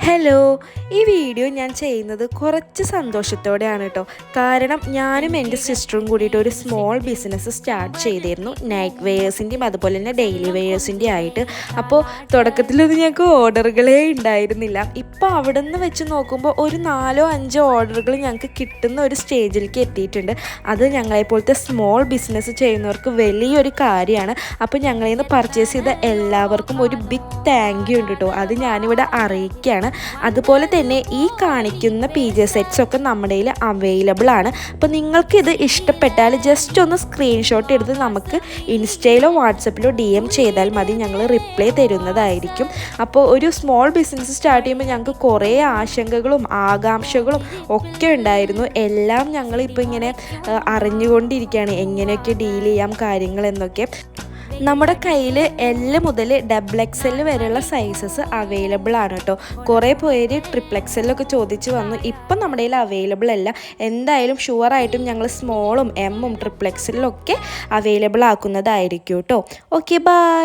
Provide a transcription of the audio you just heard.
Hello, ഈ video ഞാൻ ചെയ്യുന്നത് കുറച്ച് സന്തോഷത്തോടെയാണ് കേട്ടോ. കാരണം ഞാനും എൻ്റെ സിസ്റ്ററും കൂടിയിട്ട് ഒരു സ്മോൾ ബിസിനസ് സ്റ്റാർട്ട് ചെയ്തിരുന്നു, നൈറ്റ് വെയേഴ്സിൻ്റെയും അതുപോലെ തന്നെ ഡെയിലി വെയേഴ്സിൻ്റെയും ആയിട്ട്. അപ്പോൾ തുടക്കത്തിലൊന്നും ഞങ്ങൾക്ക് ഓർഡറുകളേ ഉണ്ടായിരുന്നില്ല. ഇപ്പോൾ അവിടെ നിന്ന് വെച്ച് നോക്കുമ്പോൾ ഒരു 4-5 ഓർഡറുകൾ ഞങ്ങൾക്ക് കിട്ടുന്ന ഒരു സ്റ്റേജിലേക്ക് എത്തിയിട്ടുണ്ട്. അത് ഞങ്ങളെപ്പോലത്തെ സ്മോൾ ബിസിനസ് ചെയ്യുന്നവർക്ക് വലിയൊരു കാര്യമാണ്. അപ്പോൾ ഞങ്ങളിൽ നിന്ന് പർച്ചേസ് ചെയ്ത എല്ലാവർക്കും ഒരു ബിഗ് താങ്ക് യു ഉണ്ട് കേട്ടോ. അത് ഞാനിവിടെ അറിയിക്കുകയാണ്. അതുപോലെ തന്നെ ഈ കാണിക്കുന്ന PJ സെറ്റ്സ് ഒക്കെ നമ്മുടെ കയ്യിൽ അവൈലബിൾ ആണ്. അപ്പോൾ നിങ്ങൾക്കിത് ഇഷ്ടപ്പെട്ടാൽ ജസ്റ്റ് ഒന്ന് സ്ക്രീൻഷോട്ട് എടുത്ത് നമുക്ക് ഇൻസ്റ്റയിലോ വാട്സപ്പിലോ DM ചെയ്താൽ മതി, ഞങ്ങൾ റിപ്ലൈ തരുന്നതായിരിക്കും. അപ്പോൾ ഒരു സ്മോൾ ബിസിനസ് സ്റ്റാർട്ട് ചെയ്യുമ്പോൾ ഞങ്ങൾക്ക് കുറേ ആശങ്കകളും ആകാംക്ഷകളും ഒക്കെ ഉണ്ടായിരുന്നു. എല്ലാം ഞങ്ങളിപ്പോൾ ഇങ്ങനെ അറിഞ്ഞുകൊണ്ടിരിക്കുകയാണ്, എങ്ങനെയൊക്കെ ഡീൽ ചെയ്യാം കാര്യങ്ങൾ എന്നൊക്കെ. നമ്മുടെ കയ്യിൽ L മുതൽ XXL വരെയുള്ള സൈസസ് അവൈലബിൾ ആണ് കേട്ടോ. കുറേ പേര് XXL ഒക്കെ ചോദിച്ച് വന്നു. ഇപ്പം നമ്മുടെ കയ്യിൽ അവൈലബിൾ അല്ല. എന്തായാലും ഷുവറായിട്ടും ഞങ്ങൾ സ്മോളും M ഉം XXL ഒക്കെ അവൈലബിൾ ആക്കുന്നതായിരിക്കും കേട്ടോ. Okay, by.